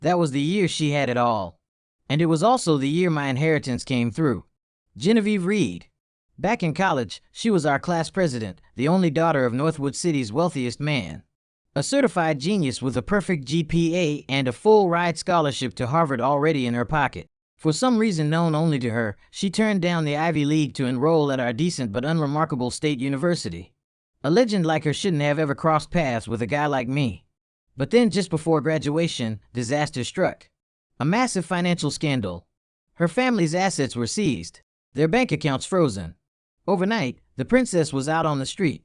That was the year she had it all. And it was also the year my inheritance came through. Genevieve Reed. Back in college, she was our class president, the only daughter of Northwood City's wealthiest man. A certified genius with a perfect GPA and a full-ride scholarship to Harvard already in her pocket. For some reason known only to her, she turned down the Ivy League to enroll at our decent but unremarkable state university. A legend like her shouldn't have ever crossed paths with a guy like me. But then just before graduation, disaster struck. A massive financial scandal. Her family's assets were seized, their bank accounts frozen. Overnight, the princess was out on the street.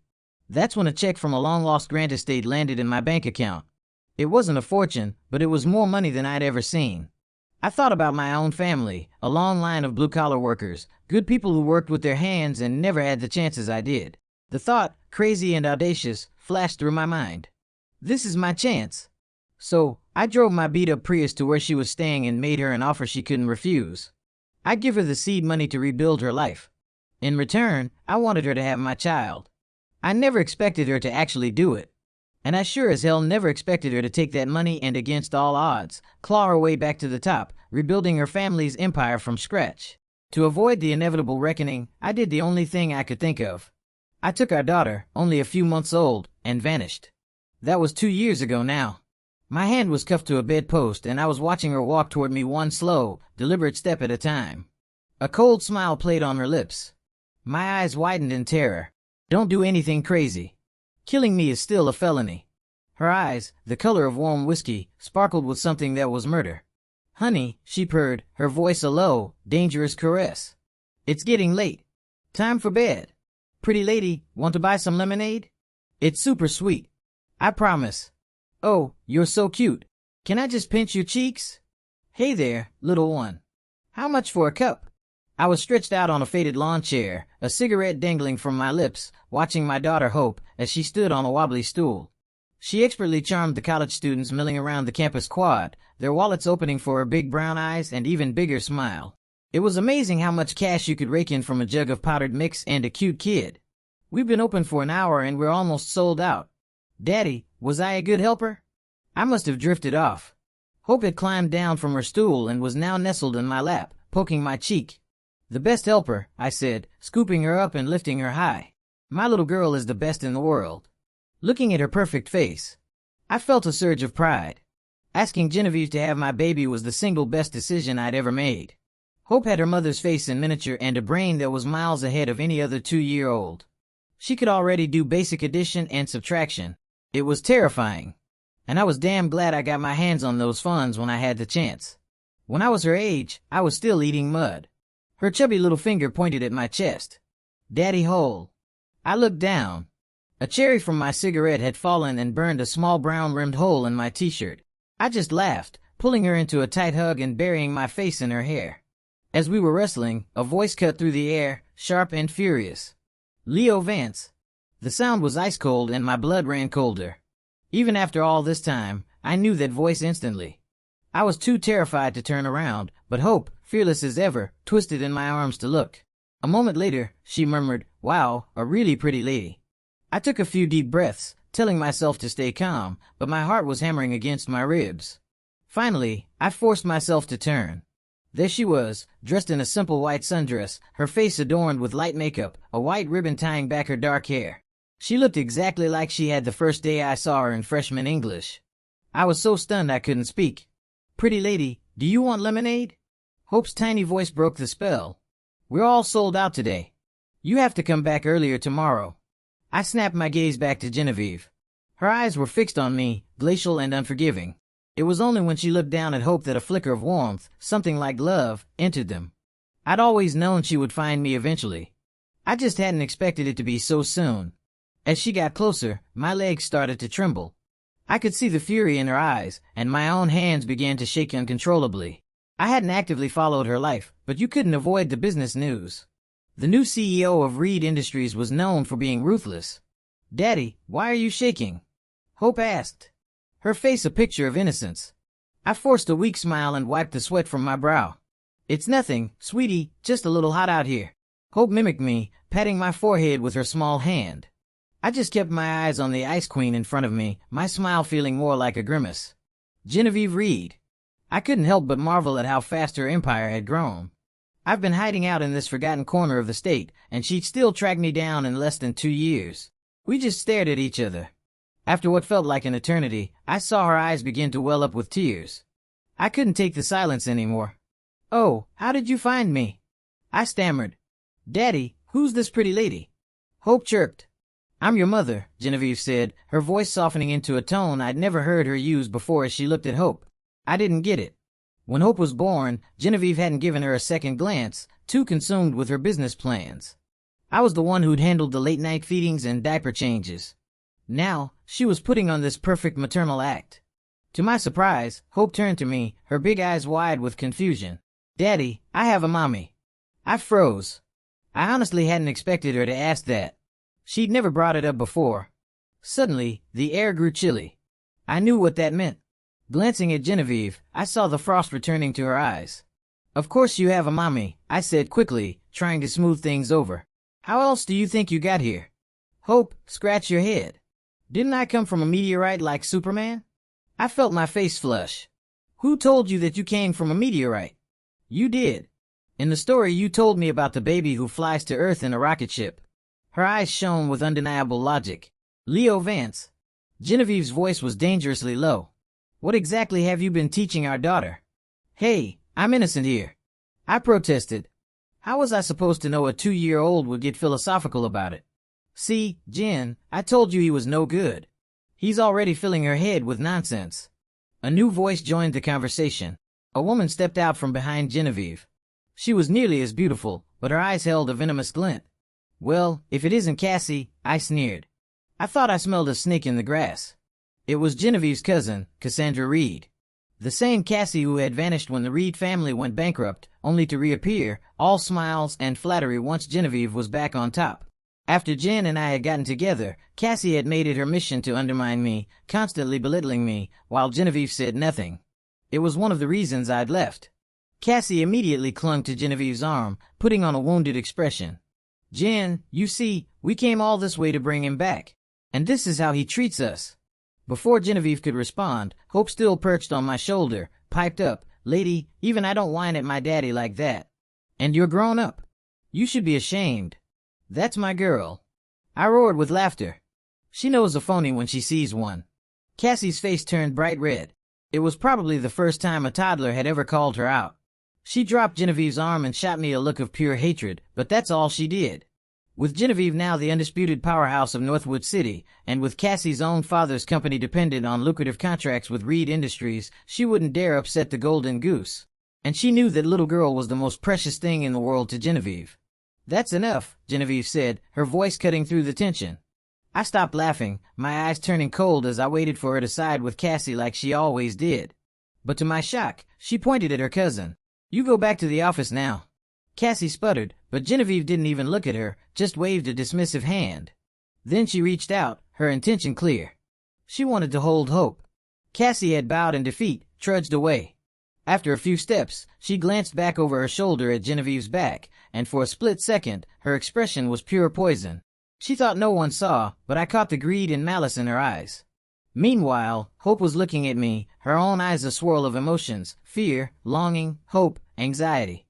That's when a check from a long-lost grant estate landed in my bank account. It wasn't a fortune, but it was more money than I'd ever seen. I thought about my own family, a long line of blue-collar workers, good people who worked with their hands and never had the chances I did. The thought, crazy and audacious, flashed through my mind. This is my chance. So, I drove my beat-up Prius to where she was staying and made her an offer she couldn't refuse. I'd give her the seed money to rebuild her life. In return, I wanted her to have my child. I never expected her to actually do it. And I sure as hell never expected her to take that money and, against all odds, claw her way back to the top, rebuilding her family's empire from scratch. To avoid the inevitable reckoning, I did the only thing I could think of. I took our daughter, only a few months old, and vanished. That was 2 years ago now. My hand was cuffed to a bedpost and I was watching her walk toward me one slow, deliberate step at a time. A cold smile played on her lips. My eyes widened in terror. Don't do anything crazy. Killing me is still a felony. Her eyes, the color of warm whiskey, sparkled with something that was murder. Honey, she purred, her voice a low, dangerous caress. It's getting late. Time for bed. Pretty lady, want to buy some lemonade? It's super sweet. I promise. Oh, you're so cute. Can I just pinch your cheeks? Hey there, little one. How much for a cup? I was stretched out on a faded lawn chair, a cigarette dangling from my lips, watching my daughter Hope as she stood on a wobbly stool. She expertly charmed the college students milling around the campus quad, their wallets opening for her big brown eyes and even bigger smile. It was amazing how much cash you could rake in from a jug of powdered mix and a cute kid. We've been open for an hour and we're almost sold out. Daddy, was I a good helper? I must have drifted off. Hope had climbed down from her stool and was now nestled in my lap, poking my cheek. The best helper, I said, scooping her up and lifting her high. My little girl is the best in the world. Looking at her perfect face, I felt a surge of pride. Asking Genevieve to have my baby was the single best decision I'd ever made. Hope had her mother's face in miniature and a brain that was miles ahead of any other 2-year-old. She could already do basic addition and subtraction. It was terrifying. And I was damn glad I got my hands on those funds when I had the chance. When I was her age, I was still eating mud. Her chubby little finger pointed at my chest. Daddy hole. I looked down. A cherry from my cigarette had fallen and burned a small brown-rimmed hole in my t-shirt. I just laughed, pulling her into a tight hug and burying my face in her hair. As we were wrestling, a voice cut through the air, sharp and furious. Leo Vance. The sound was ice-cold and my blood ran colder. Even after all this time, I knew that voice instantly. I was too terrified to turn around, but Hope, fearless as ever, twisted in my arms to look. A moment later, she murmured, "Wow, a really pretty lady." I took a few deep breaths, telling myself to stay calm, but my heart was hammering against my ribs. Finally, I forced myself to turn. There she was, dressed in a simple white sundress, her face adorned with light makeup, a white ribbon tying back her dark hair. She looked exactly like she had the first day I saw her in freshman English. I was so stunned I couldn't speak. "Pretty lady, do you want lemonade?" Hope's tiny voice broke the spell. "We're all sold out today. You have to come back earlier tomorrow." I snapped my gaze back to Genevieve. Her eyes were fixed on me, glacial and unforgiving. It was only when she looked down at Hope that a flicker of warmth, something like love, entered them. I'd always known she would find me eventually. I just hadn't expected it to be so soon. As she got closer, my legs started to tremble. I could see the fury in her eyes, and my own hands began to shake uncontrollably. I hadn't actively followed her life, but you couldn't avoid the business news. The new CEO of Reed Industries was known for being ruthless. "Daddy, why are you shaking?" Hope asked, her face a picture of innocence. I forced a weak smile and wiped the sweat from my brow. "It's nothing, sweetie, just a little hot out here." Hope mimicked me, patting my forehead with her small hand. I just kept my eyes on the Ice Queen in front of me, my smile feeling more like a grimace. Genevieve Reed. I couldn't help but marvel at how fast her empire had grown. I've been hiding out in this forgotten corner of the state, and she'd still track me down in less than 2 years. We just stared at each other. After what felt like an eternity, I saw her eyes begin to well up with tears. I couldn't take the silence anymore. "Oh, how did you find me?" I stammered. "Daddy, who's this pretty lady?" Hope chirped. "I'm your mother," Genevieve said, her voice softening into a tone I'd never heard her use before as she looked at Hope. I didn't get it. When Hope was born, Genevieve hadn't given her a second glance, too consumed with her business plans. I was the one who'd handled the late-night feedings and diaper changes. Now, she was putting on this perfect maternal act. To my surprise, Hope turned to me, her big eyes wide with confusion. "Daddy, I have a mommy." I froze. I honestly hadn't expected her to ask that. She'd never brought it up before. Suddenly, the air grew chilly. I knew what that meant. Glancing at Genevieve, I saw the frost returning to her eyes. "Of course you have a mommy," I said quickly, trying to smooth things over. "How else do you think you got here?" Hope scratched her head. "Didn't I come from a meteorite like Superman?" I felt my face flush. "Who told you that you came from a meteorite?" "You did. In the story you told me about the baby who flies to Earth in a rocket ship." Her eyes shone with undeniable logic. "Leo Vance." Genevieve's voice was dangerously low. "What exactly have you been teaching our daughter?" "Hey, I'm innocent here." I protested. How was I supposed to know a 2-year-old would get philosophical about it? "See, Jen, I told you he was no good. He's already filling her head with nonsense." A new voice joined the conversation. A woman stepped out from behind Genevieve. She was nearly as beautiful, but her eyes held a venomous glint. "Well, if it isn't Cassie," I sneered. I thought I smelled a snake in the grass. It was Genevieve's cousin, Cassandra Reed. The same Cassie who had vanished when the Reed family went bankrupt, only to reappear, all smiles and flattery once Genevieve was back on top. After Jen and I had gotten together, Cassie had made it her mission to undermine me, constantly belittling me, while Genevieve said nothing. It was one of the reasons I'd left. Cassie immediately clung to Genevieve's arm, putting on a wounded expression. "Jen, you see, we came all this way to bring him back. And this is how he treats us." Before Genevieve could respond, Hope, still perched on my shoulder, piped up, "Lady, even I don't whine at my daddy like that. And you're grown up. You should be ashamed. That's my girl." I roared with laughter. She knows a phony when she sees one. Cassie's face turned bright red. It was probably the first time a toddler had ever called her out. She dropped Genevieve's arm and shot me a look of pure hatred, but that's all she did. With Genevieve now the undisputed powerhouse of Northwood City, and with Cassie's own father's company dependent on lucrative contracts with Reed Industries, she wouldn't dare upset the golden goose. And she knew that little girl was the most precious thing in the world to Genevieve. "That's enough," Genevieve said, her voice cutting through the tension. I stopped laughing, my eyes turning cold as I waited for her to side with Cassie like she always did. But to my shock, she pointed at her cousin. "You go back to the office now." Cassie sputtered, but Genevieve didn't even look at her, just waved a dismissive hand. Then she reached out, her intention clear. She wanted to hold Hope. Cassie had bowed in defeat, trudged away. After a few steps, she glanced back over her shoulder at Genevieve's back, and for a split second, her expression was pure poison. She thought no one saw, but I caught the greed and malice in her eyes. Meanwhile, Hope was looking at me, her own eyes a swirl of emotions, fear, longing, hope, anxiety.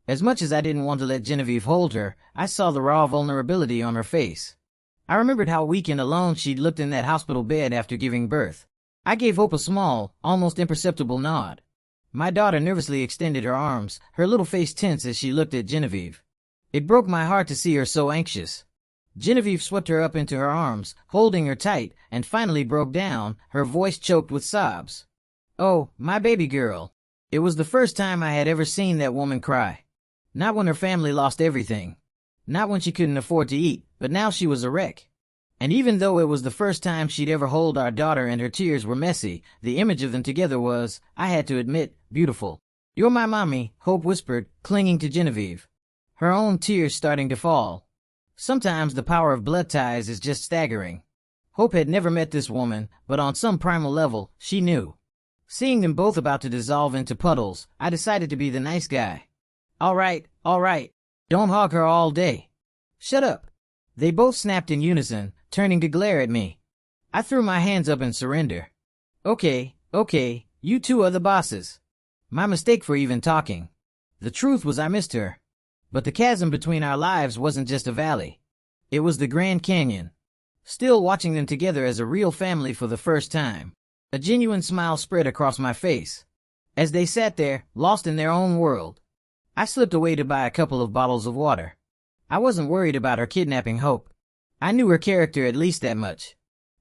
As much as I didn't want to let Genevieve hold her, I saw the raw vulnerability on her face. I remembered how weak and alone she'd looked in that hospital bed after giving birth. I gave Hope a small, almost imperceptible nod. My daughter nervously extended her arms, her little face tense as she looked at Genevieve. It broke my heart to see her so anxious. Genevieve swept her up into her arms, holding her tight, and finally broke down, her voice choked with sobs. "Oh, my baby girl." It was the first time I had ever seen that woman cry. Not when her family lost everything. Not when she couldn't afford to eat, but now she was a wreck. And even though it was the first time she'd ever hold our daughter and her tears were messy, the image of them together was, I had to admit, beautiful. "You're my mommy," Hope whispered, clinging to Genevieve. Her own tears starting to fall. Sometimes the power of blood ties is just staggering. Hope had never met this woman, but on some primal level, she knew. Seeing them both about to dissolve into puddles, I decided to be the nice guy. All right. Don't hog her all day." "Shut up." They both snapped in unison, turning to glare at me. I threw my hands up in surrender. Okay, you two are the bosses. My mistake for even talking. The truth was I missed her. But the chasm between our lives wasn't just a valley. It was the Grand Canyon. Still watching them together as a real family for the first time. A genuine smile spread across my face. As they sat there, lost in their own world. I slipped away to buy a couple of bottles of water. I wasn't worried about her kidnapping Hope. I knew her character at least that much.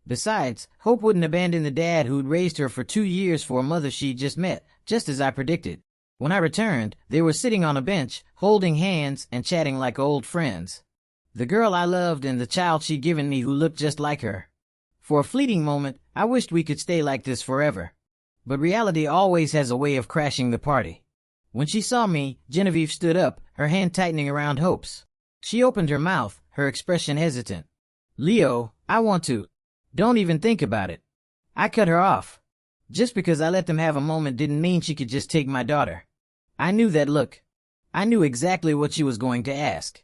Besides, Hope wouldn't abandon the dad who'd raised her for 2 years for a mother she'd just met, just as I predicted. When I returned, they were sitting on a bench, holding hands and chatting like old friends. The girl I loved and the child she'd given me who looked just like her. For a fleeting moment, I wished we could stay like this forever. But reality always has a way of crashing the party. When she saw me, Genevieve stood up, her hand tightening around Hope's. She opened her mouth, her expression hesitant. "Leo, I want to." "Don't even think about it." I cut her off. Just because I let them have a moment didn't mean she could just take my daughter. I knew that look. I knew exactly what she was going to ask.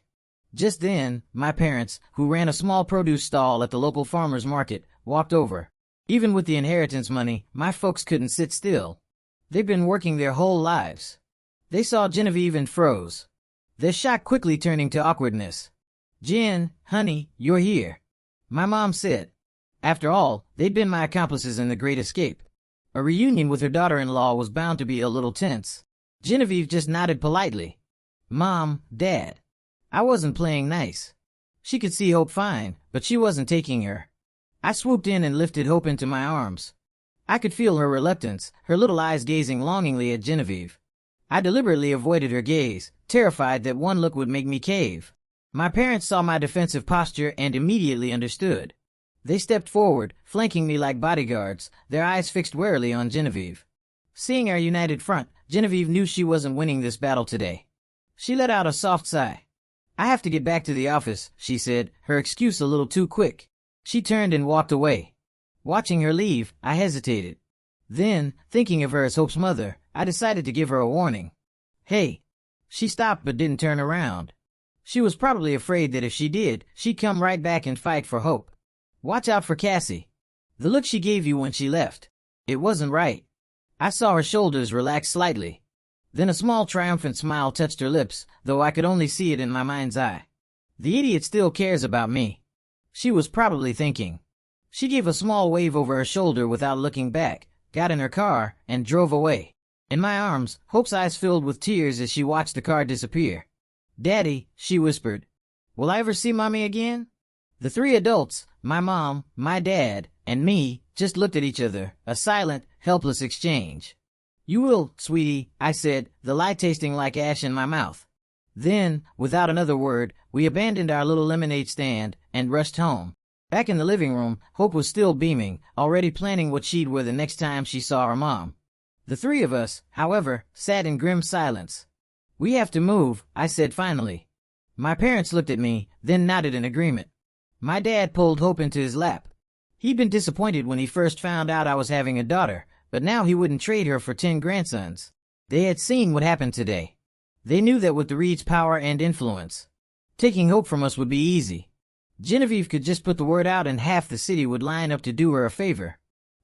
Just then, my parents, who ran a small produce stall at the local farmer's market, walked over. Even with the inheritance money, my folks couldn't sit still. They'd been working their whole lives. They saw Genevieve and froze. Their shock quickly turning to awkwardness. "Jen, honey, you're here," my mom said. After all, they'd been my accomplices in the Great Escape. A reunion with her daughter-in-law was bound to be a little tense. Genevieve just nodded politely. "Mom, Dad." I wasn't playing nice. She could see Hope fine, but she wasn't taking her. I swooped in and lifted Hope into my arms. I could feel her reluctance, her little eyes gazing longingly at Genevieve. I deliberately avoided her gaze, terrified that one look would make me cave. My parents saw my defensive posture and immediately understood. They stepped forward, flanking me like bodyguards, their eyes fixed warily on Genevieve. Seeing our united front, Genevieve knew she wasn't winning this battle today. She let out a soft sigh. "I have to get back to the office," she said, her excuse a little too quick. She turned and walked away. Watching her leave, I hesitated. Then, thinking of her as Hope's mother, I decided to give her a warning. "Hey." She stopped but didn't turn around. She was probably afraid that if she did, she'd come right back and fight for Hope. "Watch out for Cassie. The look she gave you when she left. It wasn't right." I saw her shoulders relax slightly. Then a small triumphant smile touched her lips, though I could only see it in my mind's eye. "The idiot still cares about me," she was probably thinking. She gave a small wave over her shoulder without looking back, got in her car, and drove away. In my arms, Hope's eyes filled with tears as she watched the car disappear. "Daddy," she whispered, "will I ever see Mommy again?" The three adults, my mom, my dad, and me, just looked at each other, a silent, helpless exchange. "You will, sweetie," I said, the lie tasting like ash in my mouth. Then, without another word, we abandoned our little lemonade stand and rushed home. Back in the living room, Hope was still beaming, already planning what she'd wear the next time she saw her mom. The three of us, however, sat in grim silence. "We have to move," I said finally. My parents looked at me, then nodded in agreement. My dad pulled Hope into his lap. He'd been disappointed when he first found out I was having a daughter, but now he wouldn't trade her for 10 grandsons. They had seen what happened today. They knew that with the Reed's power and influence, taking Hope from us would be easy. Genevieve could just put the word out and half the city would line up to do her a favor.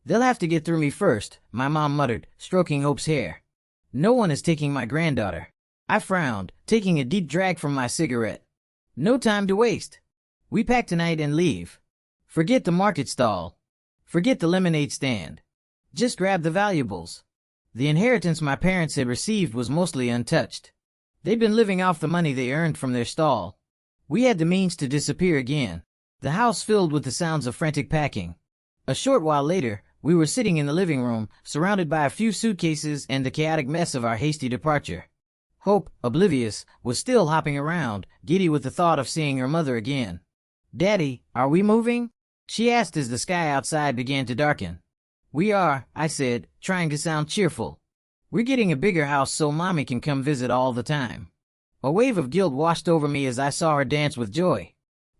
"They'll have to get through me first," my mom muttered, stroking Hope's hair. "No one is taking my granddaughter." I frowned, taking a deep drag from my cigarette. "No time to waste. We pack tonight and leave. Forget the market stall. Forget the lemonade stand. Just grab the valuables." The inheritance my parents had received was mostly untouched. They'd been living off the money they earned from their stall. We had the means to disappear again. The house filled with the sounds of frantic packing. A short while later, we were sitting in the living room, surrounded by a few suitcases and the chaotic mess of our hasty departure. Hope, oblivious, was still hopping around, giddy with the thought of seeing her mother again. "Daddy, are we moving?" she asked as the sky outside began to darken. "We are," I said, trying to sound cheerful. "We're getting a bigger house so Mommy can come visit all the time." A wave of guilt washed over me as I saw her dance with joy.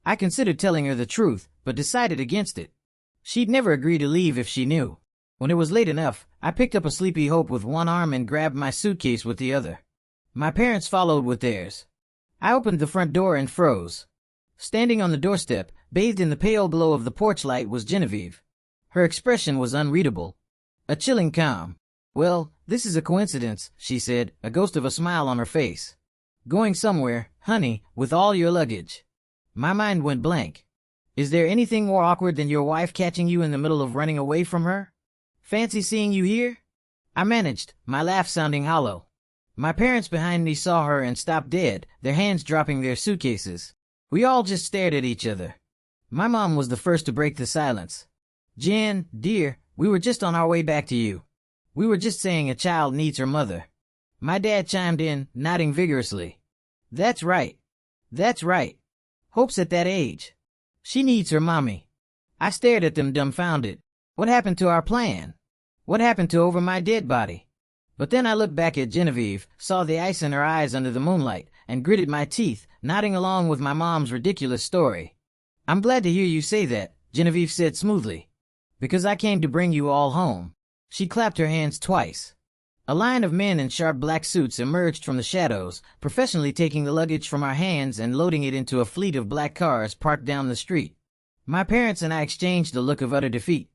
I considered telling her the truth, but decided against it. She'd never agree to leave if she knew. When it was late enough, I picked up a sleepy Hope with one arm and grabbed my suitcase with the other. My parents followed with theirs. I opened the front door and froze. Standing on the doorstep, bathed in the pale glow of the porch light, was Genevieve. Her expression was unreadable. A chilling calm. Well, this is a coincidence, she said, a ghost of a smile on her face. Going somewhere, honey, with all your luggage. My mind went blank. Is there anything more awkward than your wife catching you in the middle of running away from her? Fancy seeing you here? I managed, my laugh sounding hollow. My parents behind me saw her and stopped dead, their hands dropping their suitcases. We all just stared at each other. My mom was the first to break the silence. Jen, dear, we were just on our way back to you. We were just saying a child needs her mother. My dad chimed in, nodding vigorously. That's right. That's right. Hope's at that age. She needs her mommy. I stared at them dumbfounded. What happened to our plan? What happened to over my dead body? But then I looked back at Genevieve, saw the ice in her eyes under the moonlight, and gritted my teeth, nodding along with my mom's ridiculous story. I'm glad to hear you say that, Genevieve said smoothly. Because I came to bring you all home. She clapped her hands twice. A line of men in sharp black suits emerged from the shadows, professionally taking the luggage from our hands and loading it into a fleet of black cars parked down the street. My parents and I exchanged a look of utter defeat.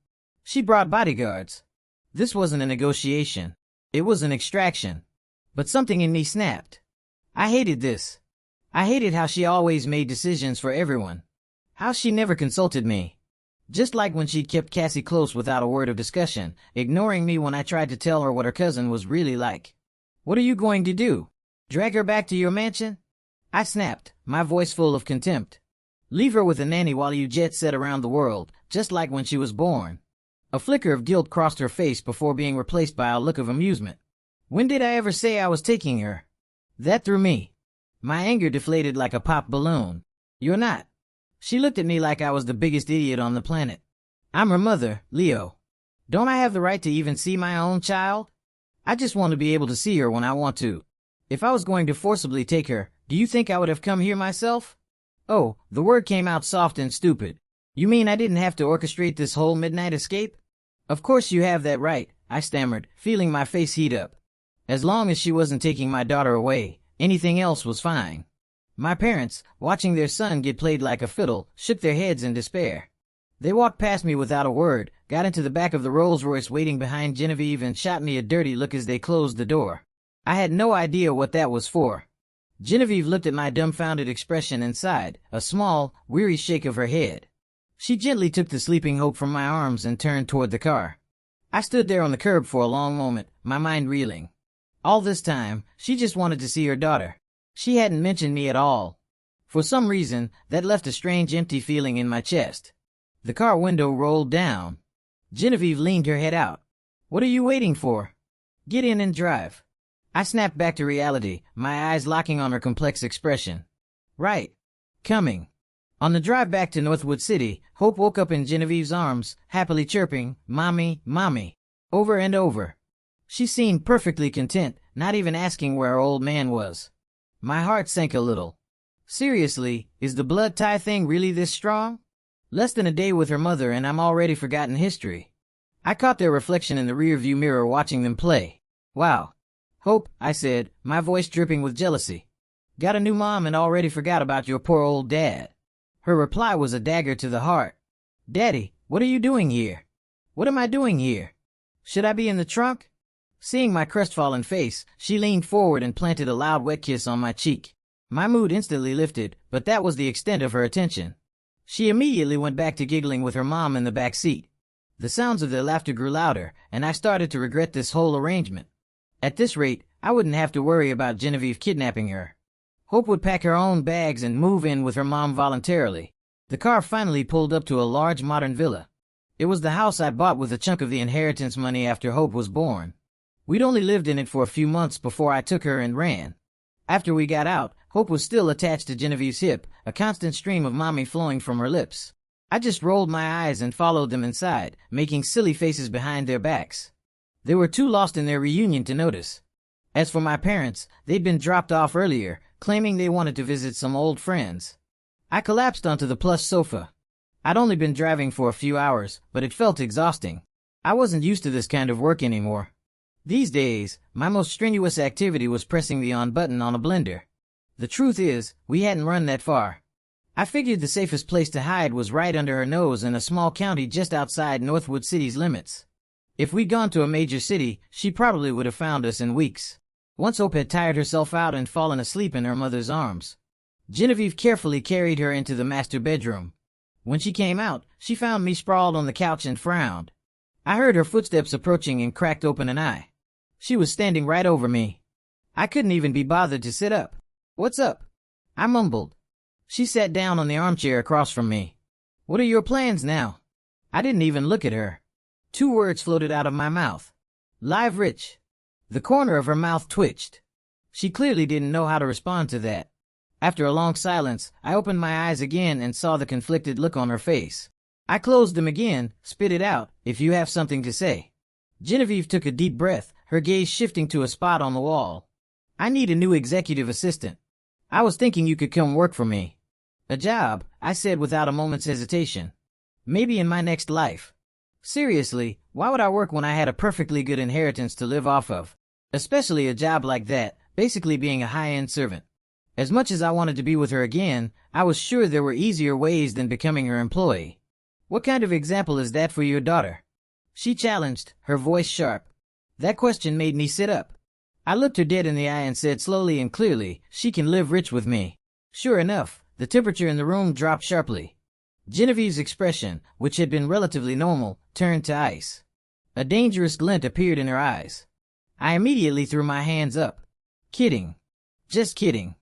She brought bodyguards. This wasn't a negotiation. It was an extraction. But something in me snapped. I hated this. I hated how she always made decisions for everyone. How she never consulted me. Just like when she'd kept Cassie close without a word of discussion, ignoring me when I tried to tell her what her cousin was really like. What are you going to do? Drag her back to your mansion? I snapped, my voice full of contempt. Leave her with a nanny while you jet set around the world, just like when she was born. A flicker of guilt crossed her face before being replaced by a look of amusement. When did I ever say I was taking her? That threw me. My anger deflated like a pop balloon. You're not. She looked at me like I was the biggest idiot on the planet. I'm her mother, Leo. Don't I have the right to even see my own child? I just want to be able to see her when I want to. If I was going to forcibly take her, do you think I would have come here myself? Oh, the word came out soft and stupid. You mean I didn't have to orchestrate this whole midnight escape? Of course you have that right, I stammered, feeling my face heat up. As long as she wasn't taking my daughter away, anything else was fine. My parents, watching their son get played like a fiddle, shook their heads in despair. They walked past me without a word, got into the back of the Rolls-Royce waiting behind Genevieve and shot me a dirty look as they closed the door. I had no idea what that was for. Genevieve looked at my dumbfounded expression and sighed, a small, weary shake of her head. She gently took the sleeping Hope from my arms and turned toward the car. I stood there on the curb for a long moment, my mind reeling. All this time, she just wanted to see her daughter. She hadn't mentioned me at all. For some reason, that left a strange empty feeling in my chest. The car window rolled down. Genevieve leaned her head out. What are you waiting for? Get in and drive. I snapped back to reality, my eyes locking on her complex expression. Right. Coming. On the drive back to Northwood City, Hope woke up in Genevieve's arms, happily chirping, "Mommy, Mommy," over and over. She seemed perfectly content, not even asking where our old man was. My heart sank a little. Seriously, is the blood tie thing really this strong? Less than a day with her mother and I'm already forgotten history. I caught their reflection in the rearview mirror watching them play. Wow. Hope, I said, my voice dripping with jealousy. Got a new mom and already forgot about your poor old dad. Her reply was a dagger to the heart. Daddy, what are you doing here? What am I doing here? Should I be in the trunk? Seeing my crestfallen face, she leaned forward and planted a loud wet kiss on my cheek. My mood instantly lifted, but that was the extent of her attention. She immediately went back to giggling with her mom in the back seat. The sounds of their laughter grew louder, and I started to regret this whole arrangement. At this rate, I wouldn't have to worry about Genevieve kidnapping her. Hope would pack her own bags and move in with her mom voluntarily. The car finally pulled up to a large modern villa. It was the house I bought with a chunk of the inheritance money after Hope was born. We'd only lived in it for a few months before I took her and ran. After we got out, Hope was still attached to Genevieve's hip, a constant stream of mommy flowing from her lips. I just rolled my eyes and followed them inside, making silly faces behind their backs. They were too lost in their reunion to notice. As for my parents, they'd been dropped off earlier, claiming they wanted to visit some old friends. I collapsed onto the plush sofa. I'd only been driving for a few hours, but it felt exhausting. I wasn't used to this kind of work anymore. These days, my most strenuous activity was pressing the on button on a blender. The truth is, we hadn't run that far. I figured the safest place to hide was right under her nose in a small county just outside Northwood City's limits. If we'd gone to a major city, she probably would have found us in weeks. Once Hope had tired herself out and fallen asleep in her mother's arms. Genevieve carefully carried her into the master bedroom. When she came out, she found me sprawled on the couch and frowned. I heard her footsteps approaching and cracked open an eye. She was standing right over me. I couldn't even be bothered to sit up. "What's up?" I mumbled. She sat down on the armchair across from me. "What are your plans now?" I didn't even look at her. 2 words floated out of my mouth. "Live Rich." The corner of her mouth twitched. She clearly didn't know how to respond to that. After a long silence, I opened my eyes again and saw the conflicted look on her face. I closed them again, spit it out, "If you have something to say." Genevieve took a deep breath, her gaze shifting to a spot on the wall. "I need a new executive assistant. I was thinking you could come work for me." "A job," I said without a moment's hesitation. "Maybe in my next life." Seriously, why would I work when I had a perfectly good inheritance to live off of? Especially a job like that, basically being a high-end servant. As much as I wanted to be with her again, I was sure there were easier ways than becoming her employee. "What kind of example is that for your daughter?" she challenged, her voice sharp. That question made me sit up. I looked her dead in the eye and said slowly and clearly, "She can live rich with me." Sure enough, the temperature in the room dropped sharply. Genevieve's expression, which had been relatively normal, turned to ice. A dangerous glint appeared in her eyes. I immediately threw my hands up. "Kidding. Just kidding.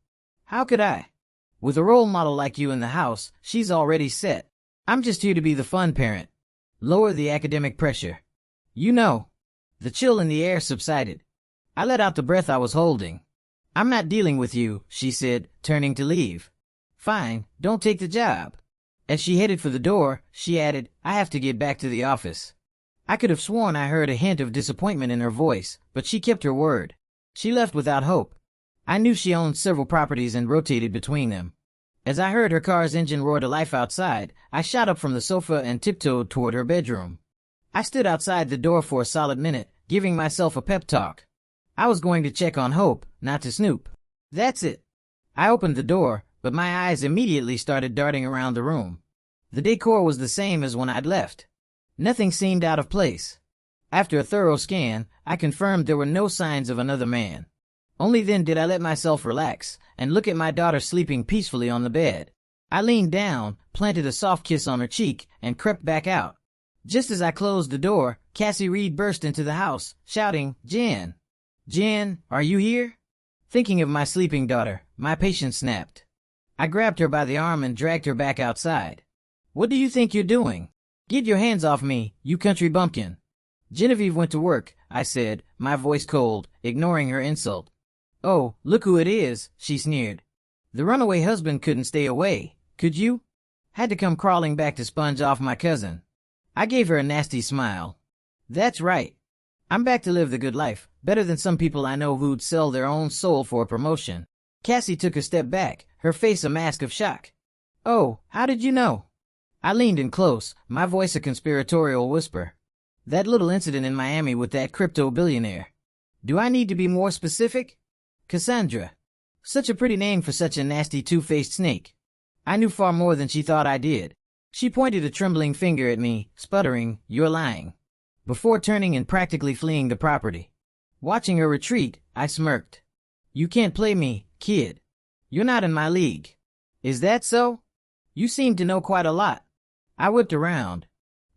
How could I? With a role model like you in the house, she's already set. I'm just here to be the fun parent. Lower the academic pressure. You know." The chill in the air subsided. I let out the breath I was holding. "I'm not dealing with you," she said, turning to leave. "Fine, don't take the job." As she headed for the door, she added, "I have to get back to the office." I could have sworn I heard a hint of disappointment in her voice, but she kept her word. She left without hope. I knew she owned several properties and rotated between them. As I heard her car's engine roar to life outside, I shot up from the sofa and tiptoed toward her bedroom. I stood outside the door for a solid minute, giving myself a pep talk. I was going to check on Hope, not to snoop. That's it. I opened the door, but my eyes immediately started darting around the room. The decor was the same as when I'd left. Nothing seemed out of place. After a thorough scan, I confirmed there were no signs of another man. Only then did I let myself relax and look at my daughter sleeping peacefully on the bed. I leaned down, planted a soft kiss on her cheek, and crept back out. Just as I closed the door, Cassie Reed burst into the house, shouting, "Jen! Jen, are you here?" Thinking of my sleeping daughter, my patience snapped. I grabbed her by the arm and dragged her back outside. "What do you think you're doing? Get your hands off me, you country bumpkin." "Genevieve went to work," I said, my voice cold, ignoring her insult. "Oh, look who it is," she sneered. "The runaway husband couldn't stay away, could you? Had to come crawling back to sponge off my cousin." I gave her a nasty smile. "That's right. I'm back to live the good life, better than some people I know who'd sell their own soul for a promotion." Cassie took a step back, her face a mask of shock. "Oh, how did you know?" I leaned in close, my voice a conspiratorial whisper. "That little incident in Miami with that crypto billionaire. Do I need to be more specific?" "Cassandra. Such a pretty name for such a nasty two-faced snake." I knew far more than she thought I did. She pointed a trembling finger at me, sputtering, "You're lying," before turning and practically fleeing the property. Watching her retreat, I smirked. "You can't play me, kid. You're not in my league." "Is that so? You seem to know quite a lot." I whipped around.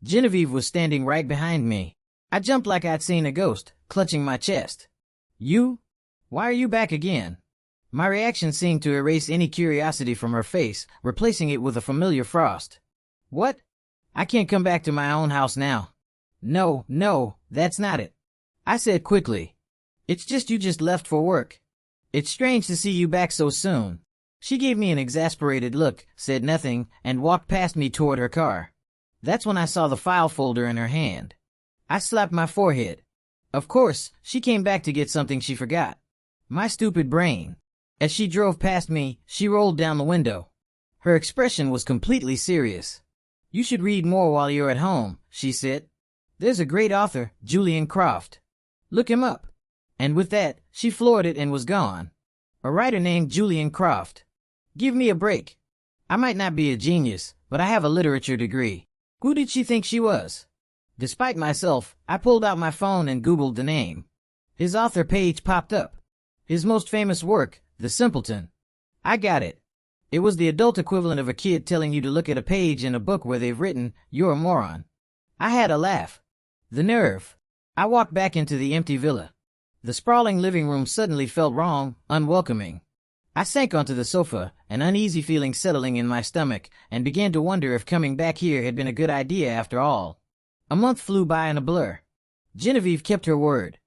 Genevieve was standing right behind me. I jumped like I'd seen a ghost, clutching my chest. "You? Why are you back again?" My reaction seemed to erase any curiosity from her face, replacing it with a familiar frost. "What? I can't come back to my own house now." No, that's not it," I said quickly. "It's just you just left for work. It's strange to see you back so soon." She gave me an exasperated look, said nothing, and walked past me toward her car. That's when I saw the file folder in her hand. I slapped my forehead. Of course, she came back to get something she forgot. My stupid brain. As she drove past me, she rolled down the window. Her expression was completely serious. "You should read more while you're at home," she said. "There's a great author, Julian Croft. Look him up." And with that, she floored it and was gone. A writer named Julian Croft. Give me a break. I might not be a genius, but I have a literature degree. Who did she think she was? Despite myself, I pulled out my phone and Googled the name. His author page popped up. His most famous work, The Simpleton. I got it. It was the adult equivalent of a kid telling you to look at a page in a book where they've written, "You're a moron." I had a laugh. The nerve. I walked back into the empty villa. The sprawling living room suddenly felt wrong, unwelcoming. I sank onto the sofa, an uneasy feeling settling in my stomach, and began to wonder if coming back here had been a good idea after all. A month flew by in a blur. Genevieve kept her word.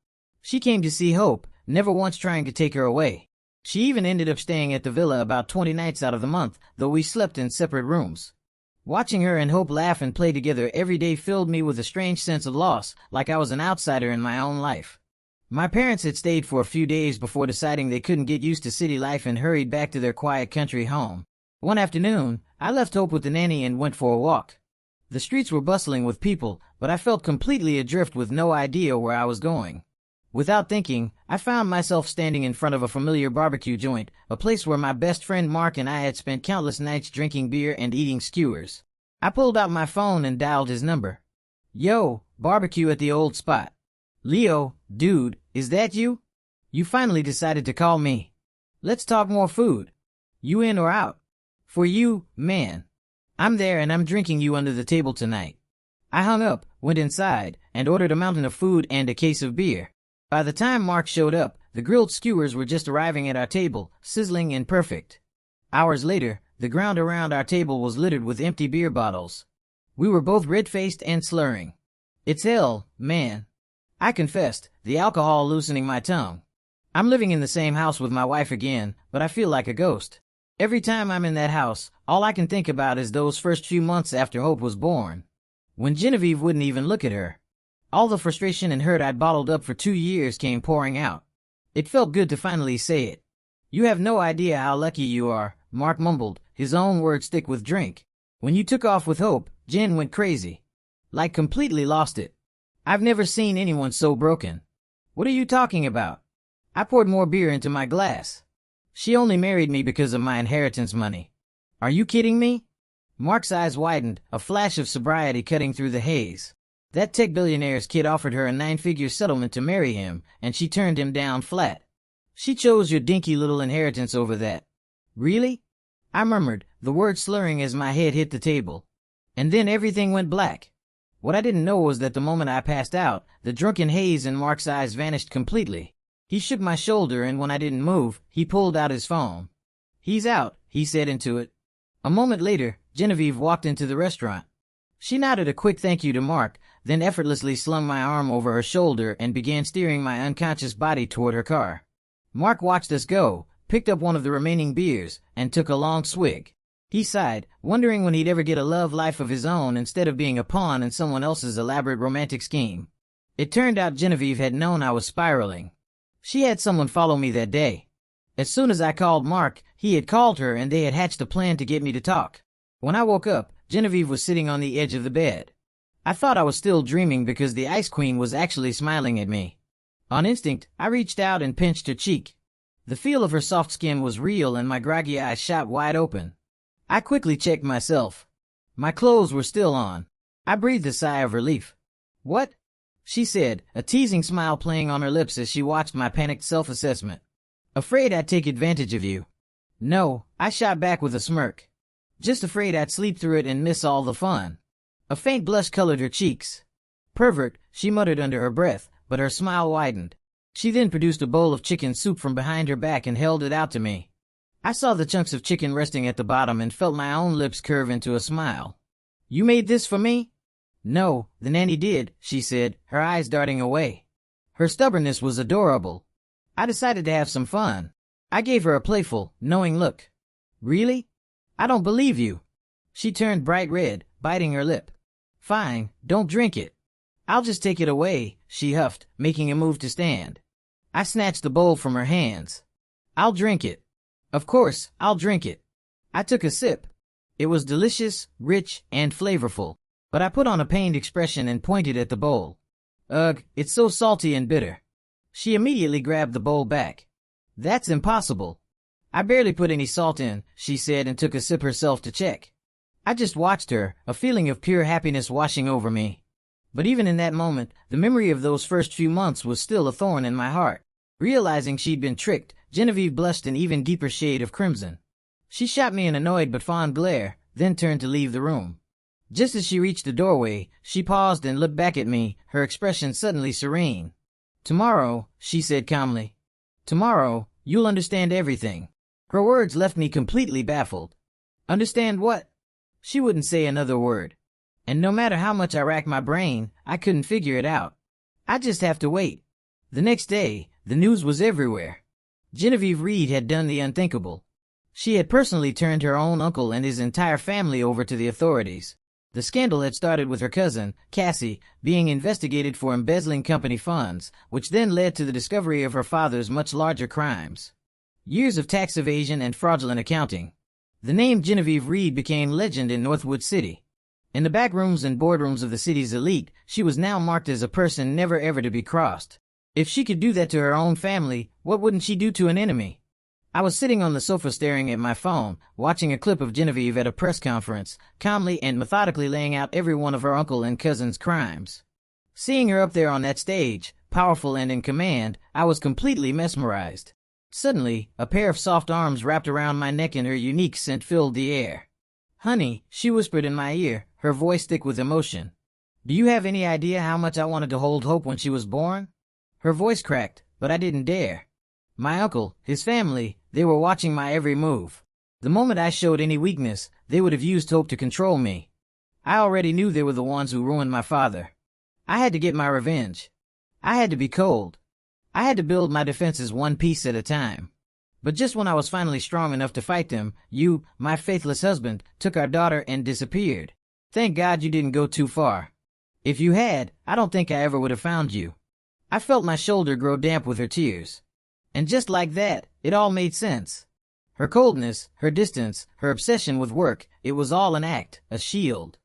She came to see Hope, never once trying to take her away. She even ended up staying at the villa about 20 nights out of the month, though we slept in separate rooms. Watching her and Hope laugh and play together every day filled me with a strange sense of loss, like I was an outsider in my own life. My parents had stayed for a few days before deciding they couldn't get used to city life and hurried back to their quiet country home. One afternoon, I left Hope with the nanny and went for a walk. The streets were bustling with people, but I felt completely adrift with no idea where I was going. Without thinking, I found myself standing in front of a familiar barbecue joint, a place where my best friend Mark and I had spent countless nights drinking beer and eating skewers. I pulled out my phone and dialed his number. "Yo, barbecue at the old spot. Leo, dude, is that you? You finally decided to call me. Let's talk more food. You in or out?" "For you, man. I'm there and I'm drinking you under the table tonight." I hung up, went inside, and ordered a mountain of food and a case of beer. By the time Mark showed up, the grilled skewers were just arriving at our table, sizzling and perfect. Hours later, the ground around our table was littered with empty beer bottles. We were both red-faced and slurring. "It's hell, man," I confessed, the alcohol loosening my tongue. "I'm living in the same house with my wife again, but I feel like a ghost. Every time I'm in that house, all I can think about is those first few months after Hope was born, when Genevieve wouldn't even look at her. All the frustration and hurt I'd bottled up for 2 years came pouring out. It felt good to finally say it. "You have no idea how lucky you are," Mark mumbled, his own words thick with drink. "When you took off with Hope, Jen went crazy. Like completely lost it. I've never seen anyone so broken." "What are you talking about?" I poured more beer into my glass. "She only married me because of my inheritance money." "Are you kidding me?" Mark's eyes widened, a flash of sobriety cutting through the haze. "That tech billionaire's kid offered her a 9-figure settlement to marry him, and she turned him down flat. She chose your dinky little inheritance over that." "Really?" I murmured, the words slurring as my head hit the table. And then everything went black. What I didn't know was that the moment I passed out, the drunken haze in Mark's eyes vanished completely. He shook my shoulder, and when I didn't move, he pulled out his phone. "He's out," he said into it. A moment later, Genevieve walked into the restaurant. She nodded a quick thank you to Mark, then effortlessly slung my arm over her shoulder and began steering my unconscious body toward her car. Mark watched us go, picked up one of the remaining beers, and took a long swig. He sighed, wondering when he'd ever get a love life of his own instead of being a pawn in someone else's elaborate romantic scheme. It turned out Genevieve had known I was spiraling. She had someone follow me that day. As soon as I called Mark, he had called her and they had hatched a plan to get me to talk. When I woke up, Genevieve was sitting on the edge of the bed. I thought I was still dreaming because the Ice Queen was actually smiling at me. On instinct, I reached out and pinched her cheek. The feel of her soft skin was real and my groggy eyes shot wide open. I quickly checked myself. My clothes were still on. I breathed a sigh of relief. "What?" she said, a teasing smile playing on her lips as she watched my panicked self-assessment. "Afraid I'd take advantage of you." "No," I shot back with a smirk. "Just afraid I'd sleep through it and miss all the fun." A faint blush colored her cheeks. "Pervert," she muttered under her breath, but her smile widened. She then produced a bowl of chicken soup from behind her back and held it out to me. I saw the chunks of chicken resting at the bottom and felt my own lips curve into a smile. "You made this for me?" "No, the nanny did," she said, her eyes darting away. Her stubbornness was adorable. I decided to have some fun. I gave her a playful, knowing look. "Really? I don't believe you." She turned bright red, biting her lip. "Fine, don't drink it." "I'll just take it away," she huffed, making a move to stand. I snatched the bowl from her hands. "I'll drink it." "Of course, I'll drink it." I took a sip. It was delicious, rich, and flavorful, but I put on a pained expression and pointed at the bowl. "Ugh, it's so salty and bitter." She immediately grabbed the bowl back. "That's impossible." "I barely put any salt in," she said and took a sip herself to check. I just watched her, a feeling of pure happiness washing over me. But even in that moment, the memory of those first few months was still a thorn in my heart. Realizing she'd been tricked, Genevieve blushed an even deeper shade of crimson. She shot me an annoyed but fond glare, then turned to leave the room. Just as she reached the doorway, she paused and looked back at me, her expression suddenly serene. "Tomorrow," she said calmly. "Tomorrow, you'll understand everything." Her words left me completely baffled. Understand what? She wouldn't say another word. And no matter how much I racked my brain, I couldn't figure it out. I just have to wait. The next day, the news was everywhere. Genevieve Reed had done the unthinkable. She had personally turned her own uncle and his entire family over to the authorities. The scandal had started with her cousin, Cassie, being investigated for embezzling company funds, which then led to the discovery of her father's much larger crimes. Years of tax evasion and fraudulent accounting. The name Genevieve Reed became legend in Northwood City. In the back rooms and boardrooms of the city's elite, she was now marked as a person never ever to be crossed. If she could do that to her own family, what wouldn't she do to an enemy? I was sitting on the sofa staring at my phone, watching a clip of Genevieve at a press conference, calmly and methodically laying out every one of her uncle and cousin's crimes. Seeing her up there on that stage, powerful and in command, I was completely mesmerized. Suddenly, a pair of soft arms wrapped around my neck and her unique scent filled the air. "Honey," she whispered in my ear, her voice thick with emotion. "Do you have any idea how much I wanted to hold Hope when she was born?" Her voice cracked, but I didn't dare. My uncle, his family, they were watching my every move. The moment I showed any weakness, they would have used Hope to control me. I already knew they were the ones who ruined my father. I had to get my revenge. I had to be cold. I had to build my defenses one piece at a time. But just when I was finally strong enough to fight them, you, my faithless husband, took our daughter and disappeared. Thank God you didn't go too far. If you had, I don't think I ever would have found you. I felt my shoulder grow damp with her tears. And just like that, it all made sense. Her coldness, her distance, her obsession with work, it was all an act, a shield.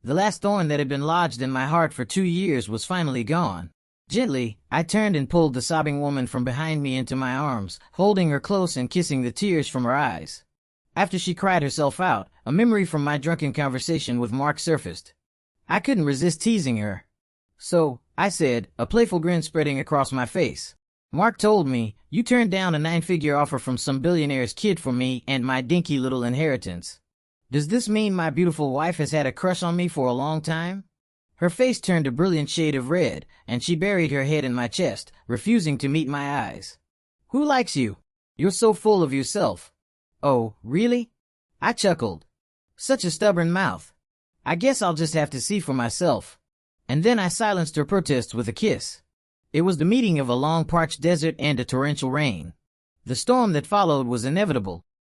The last thorn that had been lodged in my heart for 2 years was finally gone. Gently, I turned and pulled the sobbing woman from behind me into my arms, holding her close and kissing the tears from her eyes. After she cried herself out, a memory from my drunken conversation with Mark surfaced. I couldn't resist teasing her. "So," I said, a playful grin spreading across my face. "Mark told me you turned down a 9-figure offer from some billionaire's kid for me and my dinky little inheritance. Does this mean my beautiful wife has had a crush on me for a long time?" Her face turned a brilliant shade of red, and she buried her head in my chest, refusing to meet my eyes. "Who likes you? You're so full of yourself." "Oh, really?" I chuckled. "Such a stubborn mouth. I guess I'll just have to see for myself." And then I silenced her protests with a kiss. It was the meeting of a long parched desert and a torrential rain. The storm that followed was inevitable,